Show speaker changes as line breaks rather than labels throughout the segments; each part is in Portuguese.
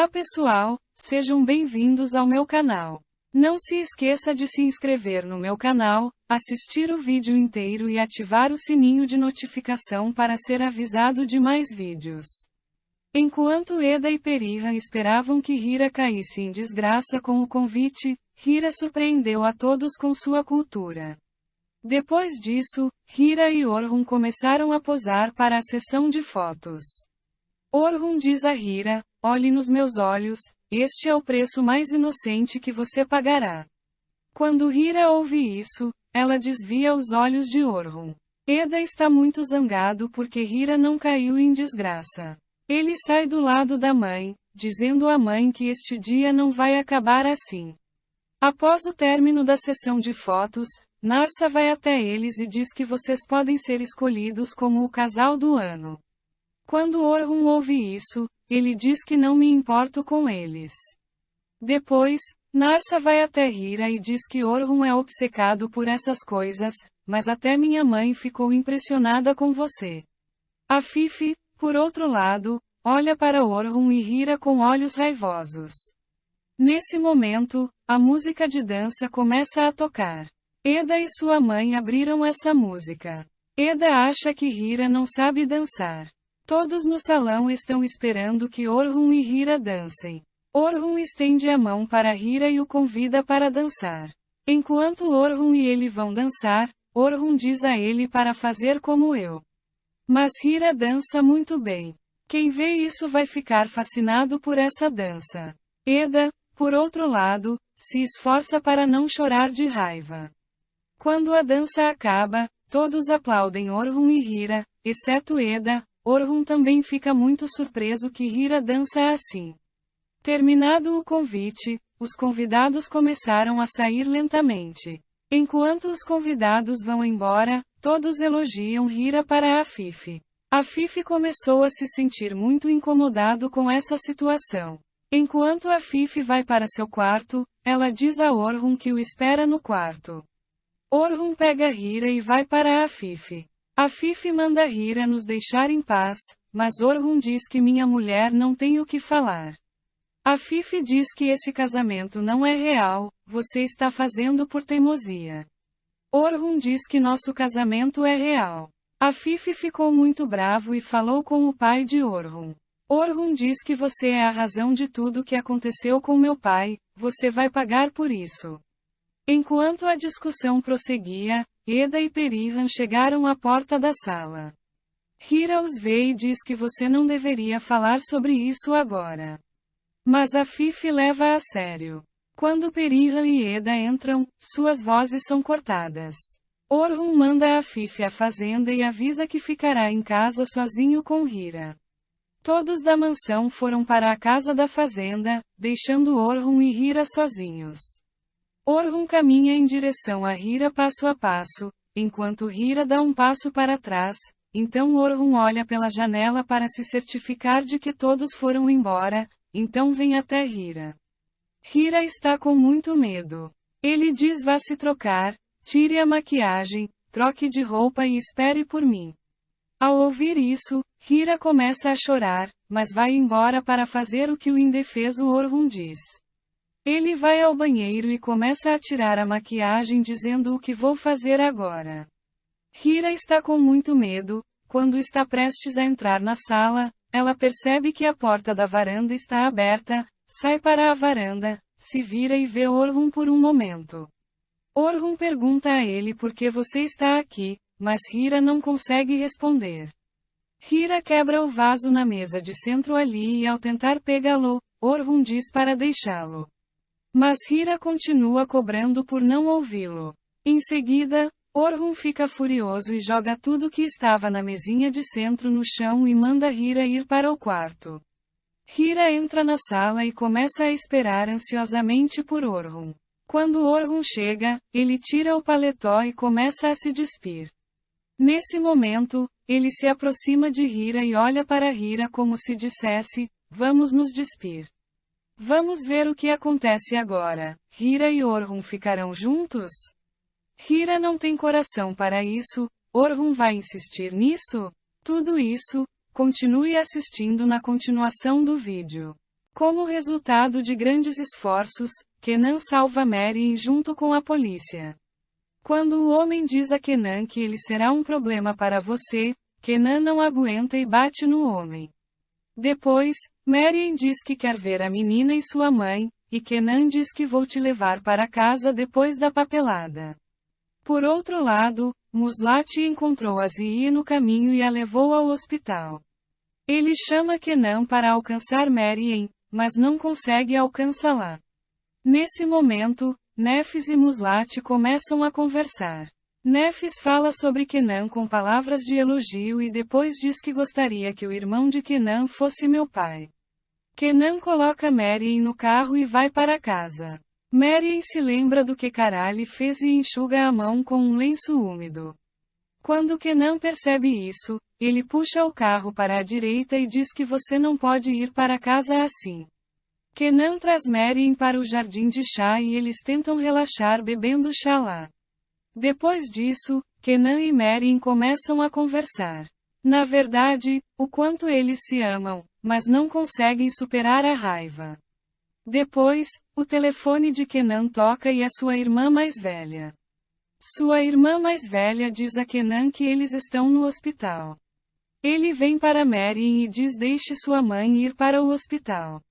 Olá pessoal, sejam bem-vindos ao meu canal. Não se esqueça de se inscrever no meu canal, assistir o vídeo inteiro e ativar o sininho de notificação para ser avisado de mais vídeos. Enquanto Eda e Perihan esperavam que Hira caísse em desgraça com o convite, Hira surpreendeu a todos com sua cultura. Depois disso, Hira e Orhun começaram a posar para a sessão de fotos. Orhun diz a Hira: olhe nos meus olhos, este é o preço mais inocente que você pagará. Quando Hira ouve isso, ela desvia os olhos de Orhun. Eda está muito zangado porque Hira não caiu em desgraça. Ele sai do lado da mãe, dizendo à mãe que este dia não vai acabar assim. Após o término da sessão de fotos, Narsa vai até eles e diz que vocês podem ser escolhidos como o casal do ano. Quando Orhun ouve isso, ele diz que não me importo com eles. Depois, Narsa vai até Hira e diz que Orhun é obcecado por essas coisas, mas até minha mãe ficou impressionada com você. Afife, por outro lado, olha para Orhun e Hira com olhos raivosos. Nesse momento, a música de dança começa a tocar. Eda e sua mãe abriram essa música. Eda acha que Hira não sabe dançar. Todos no salão estão esperando que Orhun e Hira dancem. Orhun estende a mão para Hira e o convida para dançar. Enquanto Orhun e ele vão dançar, Orhun diz a ele para fazer como eu. Mas Hira dança muito bem. Quem vê isso vai ficar fascinado por essa dança. Eda, por outro lado, se esforça para não chorar de raiva. Quando a dança acaba, todos aplaudem Orhun e Hira, exceto Eda. Orhun também fica muito surpreso que Hira dança assim. Terminado o convite, os convidados começaram a sair lentamente. Enquanto os convidados vão embora, todos elogiam Hira para Afife. Afife começou a se sentir muito incomodado com essa situação. Enquanto Afife vai para seu quarto, ela diz a Orhun que o espera no quarto. Orhun pega Hira e vai para Afife. Afife manda Hira nos deixar em paz, mas Orhun diz que minha mulher não tem o que falar. Afife diz que esse casamento não é real, você está fazendo por teimosia. Orhun diz que nosso casamento é real. Afife ficou muito bravo e falou com o pai de Orhun. Orhun diz que você é a razão de tudo que aconteceu com meu pai, você vai pagar por isso. Enquanto a discussão prosseguia, Eda e Perihan chegaram à porta da sala. Hira os vê e diz que você não deveria falar sobre isso agora. Mas Afife leva a sério. Quando Perihan e Eda entram, suas vozes são cortadas. Orhun manda Afife à fazenda e avisa que ficará em casa sozinho com Hira. Todos da mansão foram para a casa da fazenda, deixando Orhun e Hira sozinhos. Orhun caminha em direção a Hira passo a passo, enquanto Hira dá um passo para trás, então Orhun olha pela janela para se certificar de que todos foram embora, então vem até Hira. Hira está com muito medo. Ele diz: vá se trocar, tire a maquiagem, troque de roupa e espere por mim. Ao ouvir isso, Hira começa a chorar, mas vai embora para fazer o que o indefeso Orhun diz. Ele vai ao banheiro e começa a tirar a maquiagem dizendo: o que vou fazer agora? Hira está com muito medo. Quando está prestes a entrar na sala, ela percebe que a porta da varanda está aberta, sai para a varanda, se vira e vê Orhun por um momento. Orhun pergunta a ele por que você está aqui, mas Hira não consegue responder. Hira quebra o vaso na mesa de centro ali e ao tentar pegá-lo, Orhun diz para deixá-lo. Mas Hira continua cobrando por não ouvi-lo. Em seguida, Orhun fica furioso e joga tudo que estava na mesinha de centro no chão e manda Hira ir para o quarto. Hira entra na sala e começa a esperar ansiosamente por Orhun. Quando Orhun chega, ele tira o paletó e começa a se despir. Nesse momento, ele se aproxima de Hira e olha para Hira como se dissesse: vamos nos despir. Vamos ver o que acontece agora. Hira e Orhun ficarão juntos? Hira não tem coração para isso. Orhun vai insistir nisso? Tudo isso, continue assistindo na continuação do vídeo. Como resultado de grandes esforços, Kenan salva Mary junto com a polícia. Quando o homem diz a Kenan que ele será um problema para você, Kenan não aguenta e bate no homem. Depois, Marian diz que quer ver a menina e sua mãe, e Kenan diz que vou te levar para casa depois da papelada. Por outro lado, Muslati encontrou Aziye no caminho e a levou ao hospital. Ele chama Kenan para alcançar Marian, mas não consegue alcançá-la. Nesse momento, Nefis e Muslati começam a conversar. Nefis fala sobre Kenan com palavras de elogio e depois diz que gostaria que o irmão de Kenan fosse meu pai. Kenan coloca Marian no carro e vai para casa. Marian se lembra do que Karali fez e enxuga a mão com um lenço úmido. Quando Kenan percebe isso, ele puxa o carro para a direita e diz que você não pode ir para casa assim. Kenan traz Marian para o jardim de chá e eles tentam relaxar bebendo chá lá. Depois disso, Kenan e Marian começam a conversar. Na verdade, o quanto eles se amam, mas não conseguem superar a raiva. Depois, o telefone de Kenan toca e é sua irmã mais velha. Sua irmã mais velha diz a Kenan que eles estão no hospital. Ele vem para Marian e diz deixe sua mãe ir para o hospital.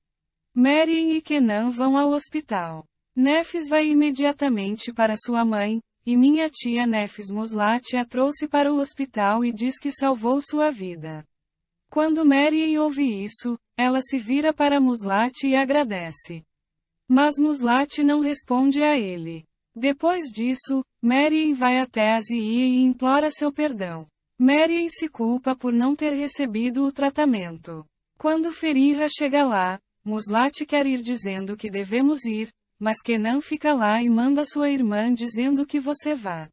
Marian e Kenan vão ao hospital. Nefis vai imediatamente para sua mãe, e minha tia Nefis Muslati a trouxe para o hospital e diz que salvou sua vida. Quando Marian ouve isso, ela se vira para Muslati e agradece. Mas Muslati não responde a ele. Depois disso, Marian vai até Aziye e implora seu perdão. Marian se culpa por não ter recebido o tratamento. Quando Feriha chega lá, Muslati quer ir dizendo que devemos ir, mas Kenan fica lá e manda sua irmã dizendo que você vá.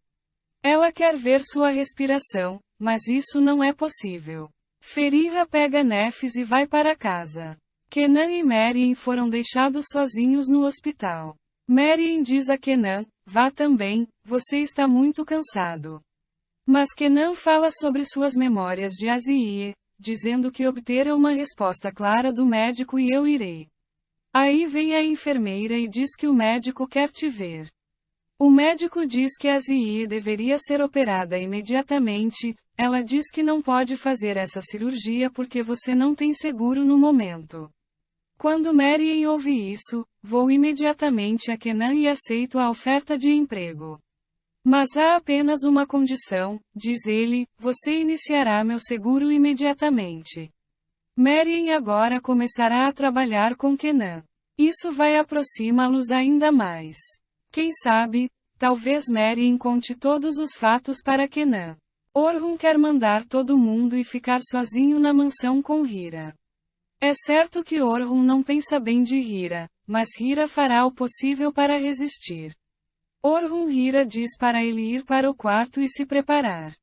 Ela quer ver sua respiração, mas isso não é possível. Feriha pega Nefis e vai para casa. Kenan e Marian foram deixados sozinhos no hospital. Marian diz a Kenan, vá também, você está muito cansado. Mas Kenan fala sobre suas memórias de Aziye, dizendo que obterá uma resposta clara do médico e eu irei. Aí vem a enfermeira e diz que o médico quer te ver. O médico diz que Aziye deveria ser operada imediatamente, ela diz que não pode fazer essa cirurgia porque você não tem seguro no momento. Quando Marian ouve isso, vou imediatamente a Kenan e aceito a oferta de emprego. Mas há apenas uma condição, diz ele, você iniciará meu seguro imediatamente. Marian agora começará a trabalhar com Kenan. Isso vai aproximá-los ainda mais. Quem sabe, talvez Marian conte todos os fatos para Kenan. Orhun quer mandar todo mundo e ficar sozinho na mansão com Hira. É certo que Orhun não pensa bem de Hira, mas Hira fará o possível para resistir. Orhun Hira diz para ele ir para o quarto e se preparar.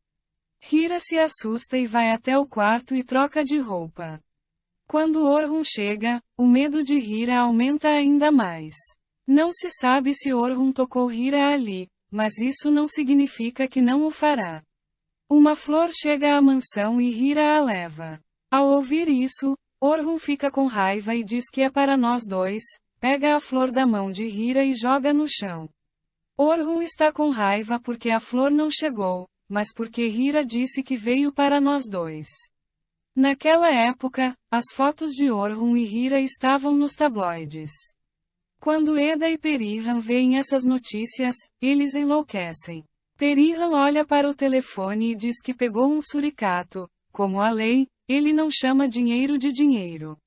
Hira se assusta e vai até o quarto e troca de roupa. Quando Orhun chega, o medo de Hira aumenta ainda mais. Não se sabe se Orhun tocou Hira ali, mas isso não significa que não o fará. Uma flor chega à mansão e Hira a leva. Ao ouvir isso, Orhun fica com raiva e diz que é para nós dois, pega a flor da mão de Hira e joga no chão. Orhun está com raiva porque a flor não chegou, mas porque Hira disse que veio para nós dois. Naquela época, as fotos de Orhun e Hira estavam nos tabloides. Quando Eda e Perihan veem essas notícias, eles enlouquecem. Perihan olha para o telefone e diz que pegou um suricato. Como a lei, ele não chama dinheiro de dinheiro.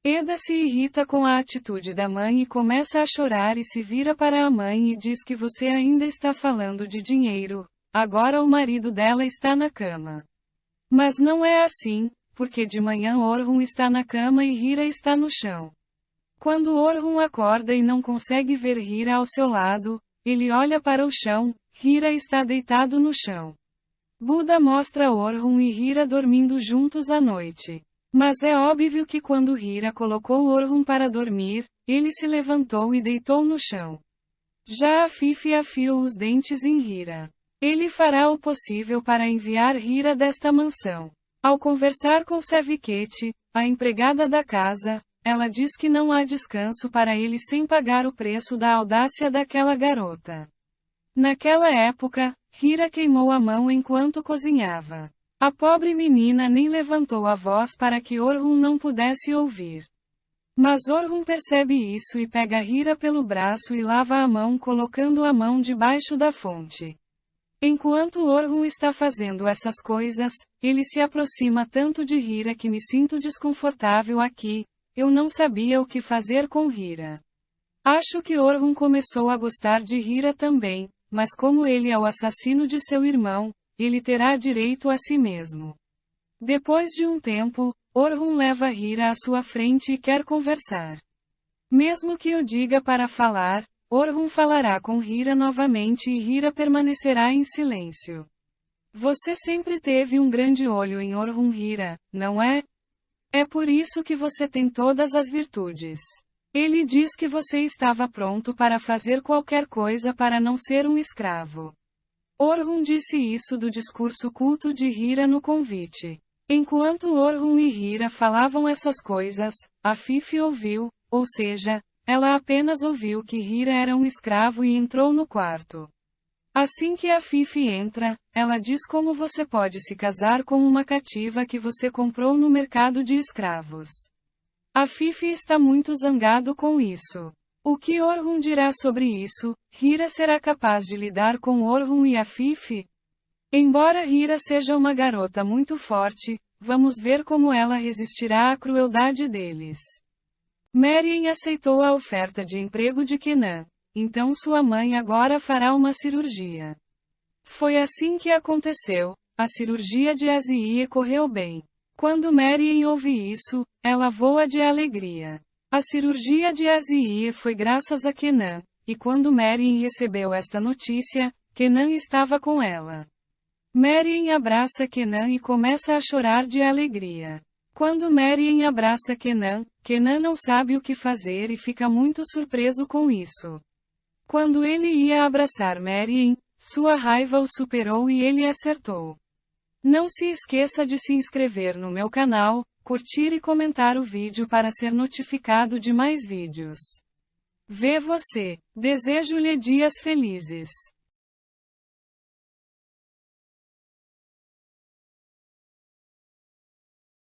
Eda se irrita com a atitude da mãe e começa a chorar e se vira para a mãe e diz que você ainda está falando de dinheiro, agora o marido dela está na cama. Mas não é assim, porque de manhã Orhun está na cama e Hira está no chão. Quando Orhun acorda e não consegue ver Hira ao seu lado, ele olha para o chão, Hira está deitado no chão. Buda mostra Orhun e Hira dormindo juntos à noite. Mas é óbvio que quando Hira colocou Orhun para dormir, ele se levantou e deitou no chão. Já Afife afiou os dentes em Hira. Ele fará o possível para enviar Hira desta mansão. Ao conversar com Sevikete, a empregada da casa, ela diz que não há descanso para ele sem pagar o preço da audácia daquela garota. Naquela época, Hira queimou a mão enquanto cozinhava. A pobre menina nem levantou a voz para que Orhun não pudesse ouvir. Mas Orhun percebe isso e pega Hira pelo braço e lava a mão colocando a mão debaixo da fonte. Enquanto Orhun está fazendo essas coisas, ele se aproxima tanto de Hira que me sinto desconfortável aqui, eu não sabia o que fazer com Hira. Acho que Orhun começou a gostar de Hira também, mas como ele é o assassino de seu irmão, ele terá direito a si mesmo. Depois de um tempo, Orhun leva Hira à sua frente e quer conversar. Mesmo que eu diga para falar, Orhun falará com Hira novamente e Hira permanecerá em silêncio. Você sempre teve um grande olho em Orhun, Hira, não é? É por isso que você tem todas as virtudes. Ele diz que você estava pronto para fazer qualquer coisa para não ser um escravo. Orhun disse isso do discurso culto de Hira no convite. Enquanto Orhun e Hira falavam essas coisas, Afif ouviu, ou seja, ela apenas ouviu que Hira era um escravo e entrou no quarto. Assim que Afif entra, ela diz como você pode se casar com uma cativa que você comprou no mercado de escravos. Afif está muito zangado com isso. O que Orhun dirá sobre isso? Hira será capaz de lidar com Orhun e Afif? Embora Hira seja uma garota muito forte, vamos ver como ela resistirá à crueldade deles. Merien aceitou a oferta de emprego de Kenan, então sua mãe agora fará uma cirurgia. Foi assim que aconteceu, a cirurgia de Aziye correu bem. Quando Merien ouve isso, ela voa de alegria. A cirurgia de Aziye foi graças a Kenan, e quando Merien recebeu esta notícia, Kenan estava com ela. Merien abraça Kenan e começa a chorar de alegria. Quando Merien abraça Kenan, Kenan não sabe o que fazer e fica muito surpreso com isso. Quando ele ia abraçar Merien, sua raiva o superou e ele acertou. Não se esqueça de se inscrever no meu canal, curtir e comentar o vídeo para ser notificado de mais vídeos. Vê você. Desejo-lhe dias felizes.